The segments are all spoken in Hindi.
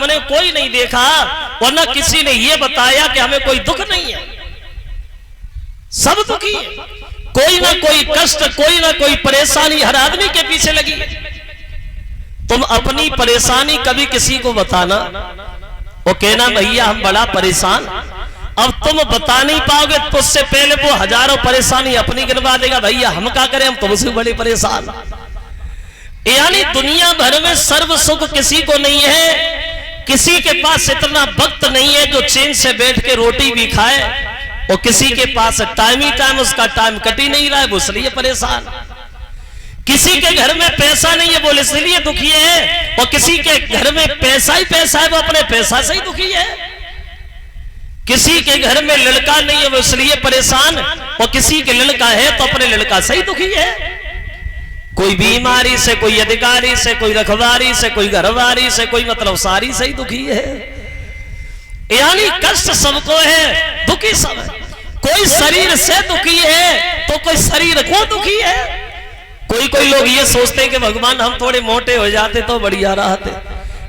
हमने कोई नहीं देखा और न किसी ने ये बताया कि हमें कोई दुख नहीं है। सब दुखी है, कोई ना कोई कष्ट, कोई ना कोई परेशानी हर आदमी के पीछे लगी है। तुम अपनी परेशानी कभी किसी को बताना, वो कहना भैया हम बड़ा परेशान, अब तुम बता नहीं पाओगे तो उससे पहले वो हजारों परेशानी अपनी गिनवा देगा, भैया हम क्या करें, हम तुमसे बड़े परेशान। यानी दुनिया भर में सर्व सुख किसी को नहीं है, किसी के पास इतना वक्त नहीं है जो चैन से बैठ के रोटी भी खाए, और किसी के पास टाइम ही टाइम उसका टाइम कट ही नहीं रहा है, वो इसलिए परेशान। किसी के घर में पैसा नहीं है, वो इसलिए दुखी है, और किसी के घर में पैसा ही पैसा है, वो अपने पैसा से ही दुखी है। किसी के घर में लड़का नहीं है, वो इसलिए परेशान, और किसी के लड़का है तो अपने लड़का से ही दुखी है। कोई बीमारी से, कोई अधिकारी से, कोई रखवारी से, कोई घरवारी से, कोई मतलब सारी से ही दुखी है। यानी कष्ट सबको है, दुखी सब है। कोई शरीर से दुखी है तो कोई शरीर को दुखी है। कोई लोग ये सोचते हैं कि भगवान हम थोड़े मोटे हो जाते तो बढ़िया रहते,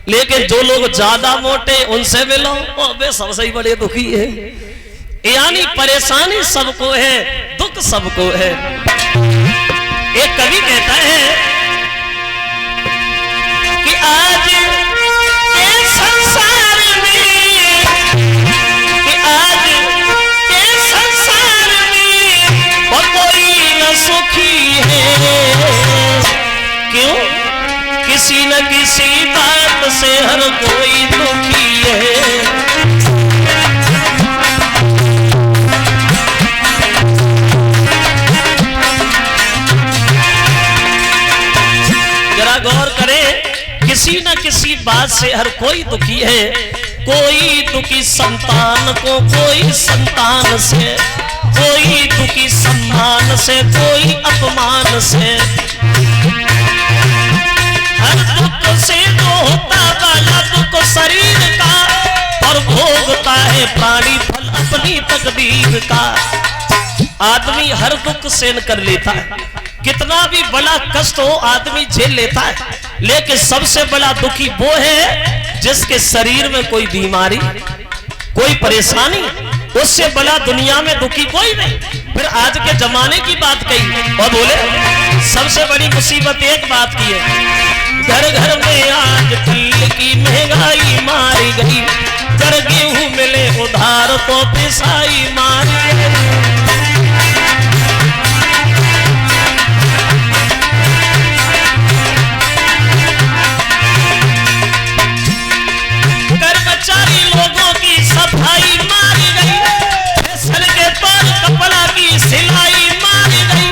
लेकिन जो लोग ज्यादा मोटे उनसे मिलो वे सबसे ही बड़े दुखी है। यानी परेशानी सबको है, दुख सबको है। एक कवि कहता है कि आज के संसार में, कि आज के संसार में वो कोई न सुखी है। क्यों? किसी न किसी बात से हर कोई दुखी है। गौर करें, किसी न किसी बात से हर कोई दुखी है। कोई दुखी संतान को, कोई संतान से, कोई दुखी सम्मान से, कोई अपमान से। हर दुख से जो होता वाला दुख शरीर का, और भोगता है प्राणी फल अपनी तकदीर का। आदमी हर दुख सहन कर लेता है, कितना भी बड़ा कष्ट हो आदमी झेल लेता है, लेकिन सबसे बड़ा दुखी वो है जिसके शरीर में कोई बीमारी, कोई परेशानी, उससे बड़ा दुनिया में दुखी कोई नहीं। फिर आज के जमाने की बात कही और बोले सबसे बड़ी मुसीबत एक बात की है, घर घर में आज तेल की महंगाई मारी गई, कर गेहूं मिले उधार तो पिसाई मारी गई। कर्मचारी लोगों की सफाई मारी गई, फैशन के पर कपड़ा की सिलाई मारी गई,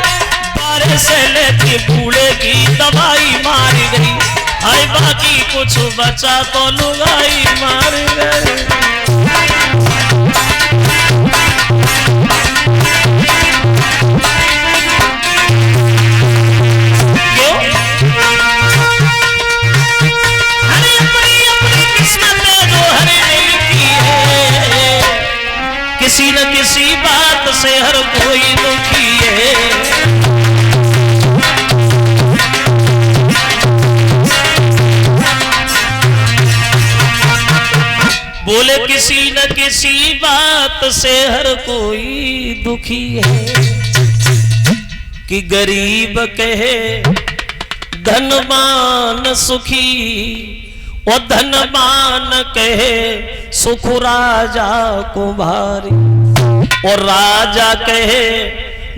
बारह से लेके बूढ़े की दवाई मारी गई, हाय बाकी कुछ बचा तो लुगाई मारी गई। किसी न किसी बात से हर कोई दुखी है। बोले किसी न किसी बात से हर कोई दुखी है, कि गरीब कहे धनवान सुखी, और धनवान कहे सुख राजा को भारी, और राजा कहे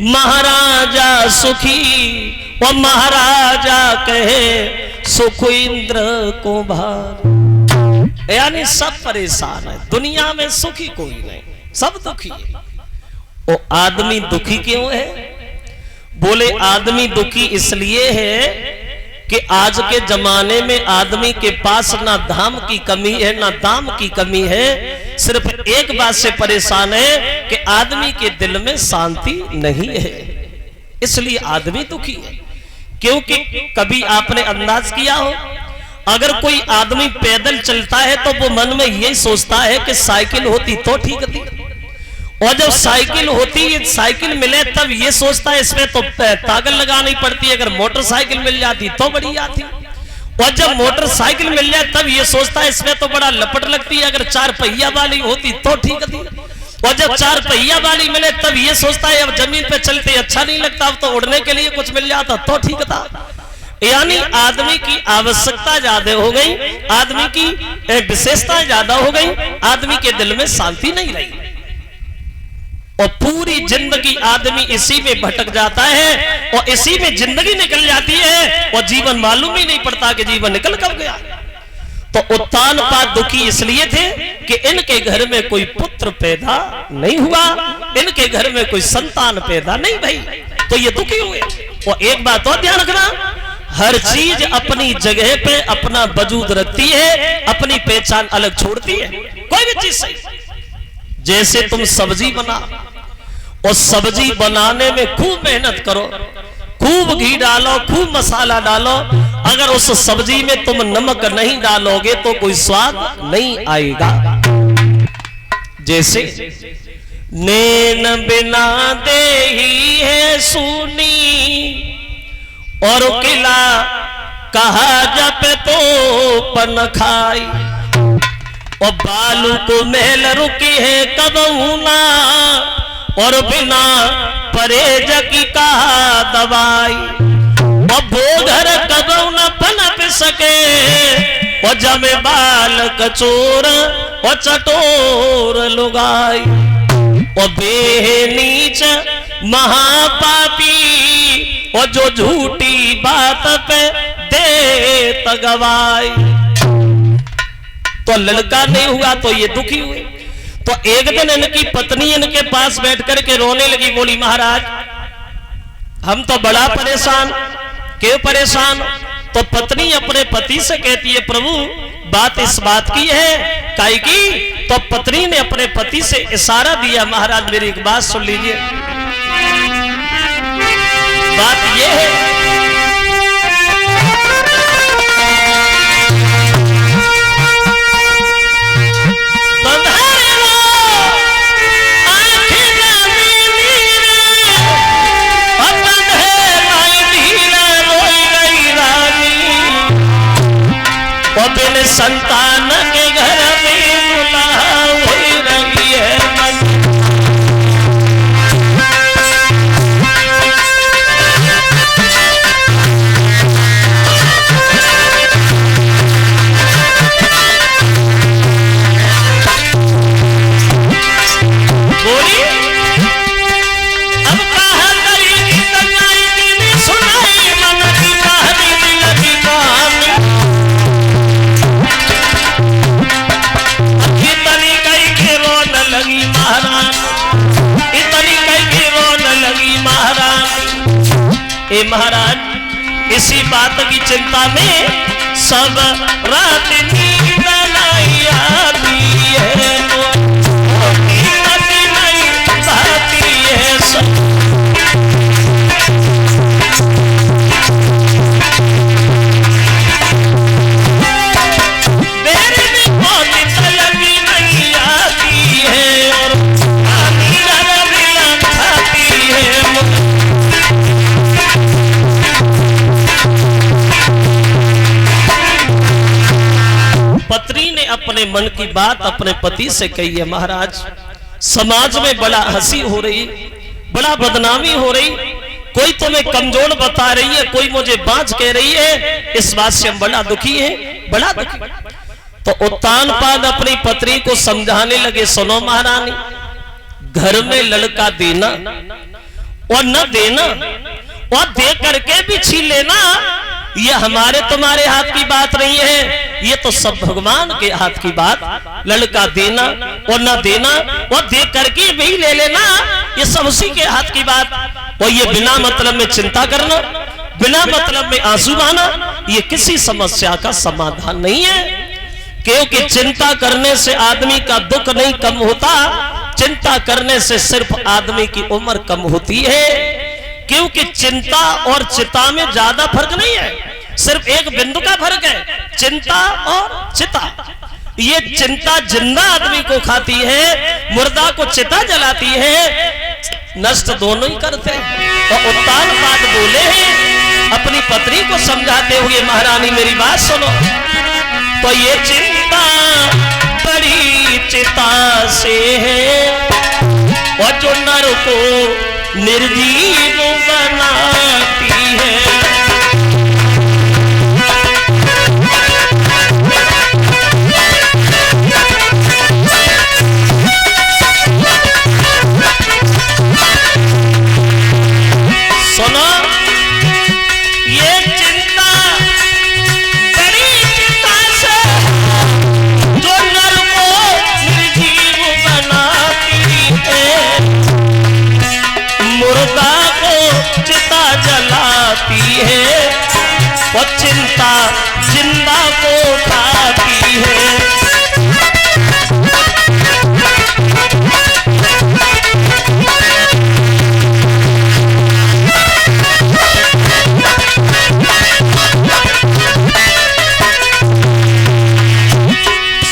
महाराजा सुखी, और महाराजा कहे सुख इंद्र को भारी। यानी सब परेशान है, दुनिया में सुखी कोई नहीं, सब दुखी है। वो आदमी दुखी क्यों है? बोले आदमी दुखी इसलिए है कि आज के जमाने में आदमी के पास ना धाम की कमी है ना दाम की कमी है, सिर्फ एक बात से परेशान है कि आदमी के दिल में शांति नहीं है, इसलिए आदमी दुखी है। क्योंकि कभी आपने अंदाज किया हो, अगर कोई आदमी पैदल चलता है तो वो मन में यही सोचता है कि साइकिल होती तो ठीक थी, और जब साइकिल होती, साइकिल मिले तब ये सोचता है इसमें तो ताकत लगानी पड़ती है, अगर मोटरसाइकिल मिल जाती तो बढ़िया थी। और जब मोटरसाइकिल मिल जाए तब ये सोचता है इसमें तो बड़ा लपट लगती है, अगर 4 पहिया वाली होती तो ठीक थी। और जब 4 पहिया वाली मिले तब ये सोचता है अब जमीन पे चलते अच्छा नहीं लगता, अब तो उड़ने के लिए कुछ मिल जाता तो ठीक था। यानी आदमी की आवश्यकता ज्यादा हो गई, आदमी की विशेषता ज्यादा हो गई, आदमी के दिल में शांति नहीं रही और पूरी जिंदगी आदमी इसी में भटक जाता है और इसी में जिंदगी निकल जाती है और जीवन मालूम ही नहीं पड़ता कि जीवन निकल कब गया। तो उत्तानपाद दुखी इसलिए थे कि इनके घर में कोई पुत्र पैदा नहीं हुआ, इनके घर में कोई संतान पैदा नहीं भई, तो ये दुखी हुए। और एक बात और ध्यान रखना, हर चीज अपनी जगह पे अपना वजूद रखती है, अपनी पहचान अलग छोड़ती है। कोई भी चीज सही, जैसे तुम सब्जी बना और सब्जी बनाने में खूब मेहनत करो, खूब घी डालो, खूब मसाला डालो, अगर उस सब्जी में तुम नमक नहीं डालोगे तो कोई स्वाद नहीं आएगा। जैसे नैन बिना देही है सूनी और किला कहा जप तो पन खाई, और बालू को मेल रुकी है कबूना और बिना परहेज की कहा दवाई, और बोधर कबू न पनप सके और जमे बाल कचोर और चटोर लुगाई, और बेह नीच महापापी और जो झूठी बात पे दे तगवाई। तो लड़का नहीं हुआ तो ये दुखी हुए। तो एक दिन इनकी पत्नी इनके पास बैठ करके रोने लगी, बोली महाराज हम तो बड़ा परेशान। क्यों परेशान? तो पत्नी अपने पति से कहती है प्रभु बात इस बात की है, काई की? तो पत्नी ने अपने पति से इशारा दिया, महाराज मेरी एक बात सुन लीजिए। बात यह है संतान के घर में दुल्हा हो रही है मन। बोली अब कहा करेगी तन्याई सुनाई मन की कहानी दिल की कहानी। लगी महाराज इतनी कहीं रोने लगी महाराज। ए महाराज इसी बात की चिंता में सब रात नींद नहीं आती है, नहीं आती है सब। पत्नी ने अपने मन की बात अपने पति से कही है, महाराज समाज में बड़ा हंसी हो रही, बड़ा बदनामी हो रही, कोई तुम्हें कमजोर बता रही है, कोई मुझे बांझ कह रही है, इस बात से हम बड़ा दुखी हैं, बड़ा दुखी। तो उत्तानपाद अपनी पत्नी को समझाने लगे, सुनो महारानी घर में लड़का देना और न देना और दे करके भी छीन लेना ये हमारे तुम्हारे हाथ की बात नहीं है, ये तो सब भगवान के हाथ की बात। लड़का देना और न देना और दे करके भी ले लेना ये सब उसी के हाथ की बात। और ये बिना मतलब में चिंता करना, बिना मतलब में आंसू बहाना, ये किसी समस्या का समाधान नहीं है। क्योंकि चिंता करने से आदमी का दुख नहीं कम होता, चिंता करने से सिर्फ आदमी की उम्र कम होती है। क्योंकि चिंता और चिता में ज्यादा फर्क नहीं है, सिर्फ एक बिंदु का फर्क है, चिंता और चिता। ये चिंता जिंदा आदमी को खाती है, मुर्दा को चिता जलाती है, नष्ट दोनों ही करते हैं। तो उत्तानपाद बोले हैं अपनी पत्नी को समझाते हुए महारानी मेरी बात सुनो, तो ये चिंता बड़ी चिता से है और जो नर को निर्जीव बनाती है। सुनो, ये चिंता बड़ी चिंता से जो नर को निर्जीव बनाती है, मुर्दा को चिता जलाती है और चिंता जिंदा को खाती है।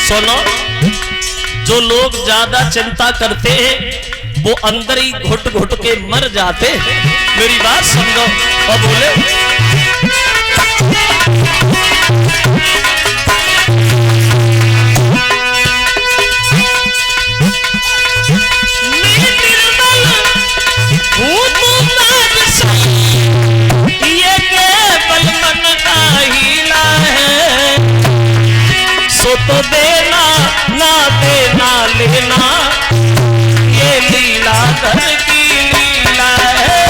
सुनो, जो लोग ज्यादा चिंता करते हैं वो अंदर ही घुट घुट के मर जाते हैं। मेरी बात समझो और बोले ये केवल मन का हीला है, सो तो देना ना देना लेना ये लीला धर की लीला है।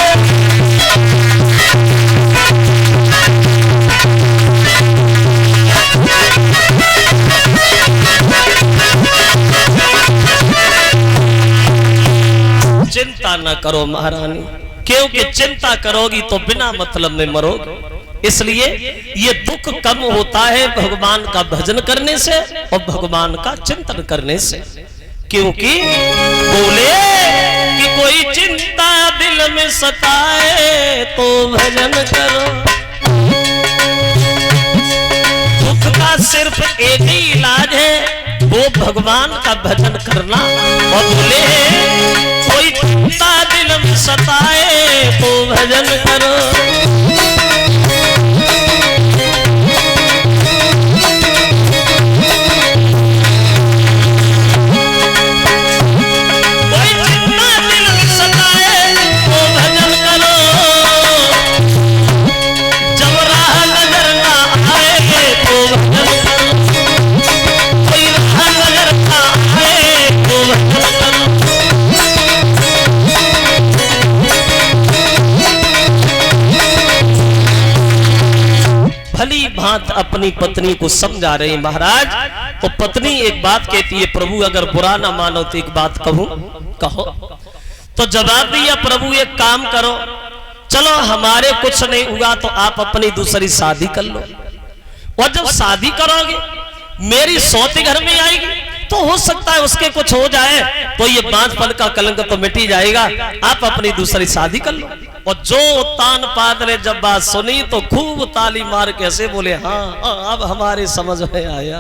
चिंता न करो महारानी, क्योंकि चिंता करोगी तो बिना मतलब में मरोगे। इसलिए ये दुख कम होता है भगवान का भजन करने से और भगवान का चिंतन करने से। क्योंकि बोले कि कोई चिंता दिल में सताए तो भजन करो, दुख का सिर्फ एक ही इलाज है वो भगवान का भजन करना। और बोले कोई चिंता दिल में सताए तो भजन करो। भली भांत अपनी पत्नी को समझा रहे महाराज। तो पत्नी एक बात कहती है, प्रभु अगर बुरा ना मानो तो एक बात कहूं, कहो। तो जवाब दिया, प्रभु एक काम करो, चलो हमारे कुछ नहीं हुआ तो आप अपनी दूसरी शादी कर लो, और जब शादी करोगे मेरी सौती घर में आएगी तो हो सकता है उसके कुछ हो जाए तो ये बांझपन का कलंक तो मिट ही जाएगा, आप अपनी दूसरी शादी कर लो। और जो तान पाद ने जब बात सुनी तो खूब ताली मार के ऐसे बोले, हाँ अब हमारे समझ में आया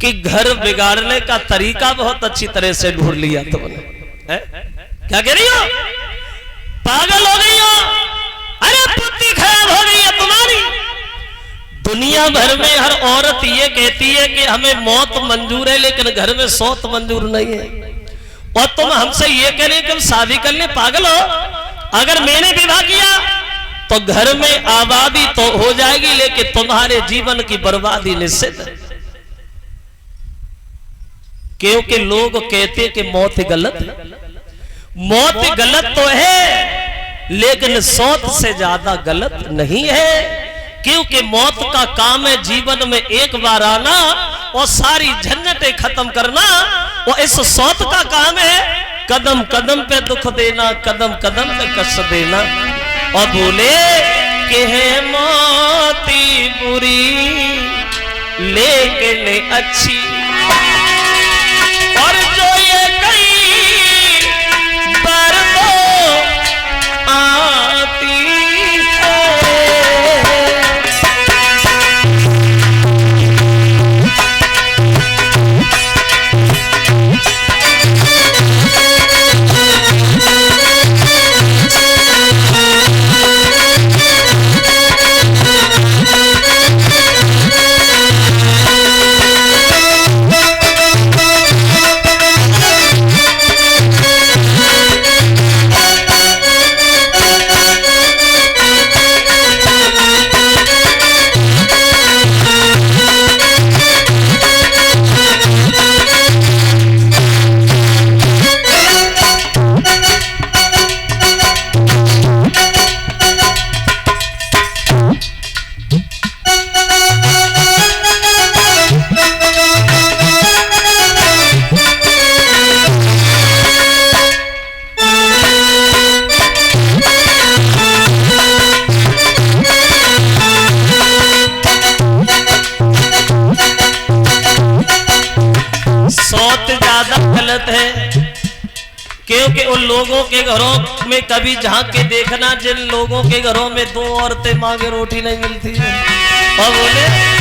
कि घर बिगाड़ने का तरीका बहुत अच्छी तरह से ढूंढ लिया तुमने। क्या कह रही हो, पागल हो गई हो, अरे बुद्धि खराब हो गई है तुम्हारी। दुनिया भर में हर औरत ये कहती है कि हमें मौत मंजूर है, लेकिन घर में सौत मंजूर नहीं है। और तुम हमसे ये कह रहे कि हम शादी कर ले, पागल हो। अगर मैंने विवाह किया तो घर में आबादी तो हो जाएगी, लेकिन तुम्हारे जीवन की बर्बादी निश्चित है। क्योंकि लोग कहते कि मौत गलत है, मौत गलत तो है लेकिन सौत से ज्यादा गलत नहीं है। क्योंकि मौत का काम है जीवन में एक बार आना और सारी झंझटें खत्म करना, और इस सौत का काम है कदम कदम पे दुख देना, कदम कदम पे कष्ट देना। और बोले कि है मौती बुरी लेकिन अच्छी, और जो ये कई बार तो आती ज्यादा गलत है, क्योंकि उन लोगों के घरों में कभी झांक के देखना जिन लोगों के घरों में 2 औरतें मांगे रोटी नहीं मिलती है। और बोले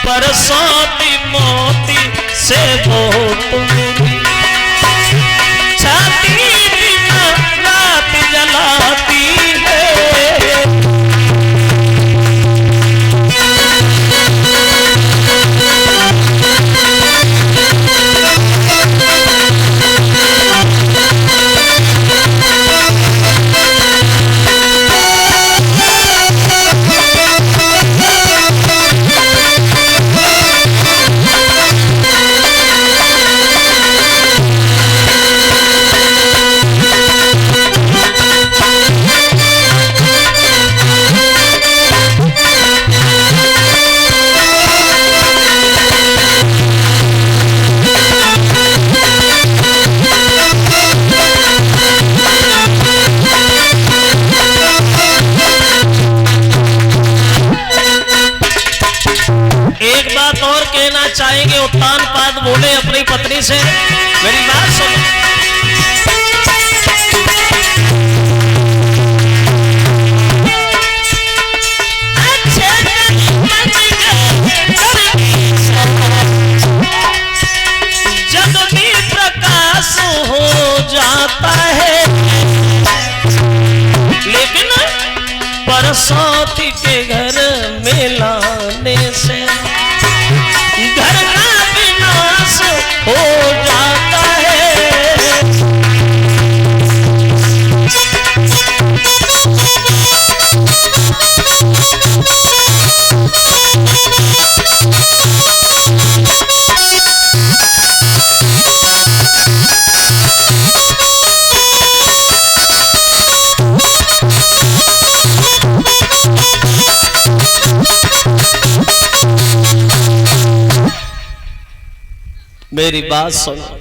बरसाती मोती से वो तुम्हारी छाती बिना रात जलाती है। एक बात और कहना चाहेंगे, उत्तान पाद बोले अपनी पत्नी से, मेरी बात सुनो। जब भी प्रकाश हो जाता है, लेकिन बरसाती के घर में लाने से घर का विनाश हो जाता है। मेरी बात सुनो,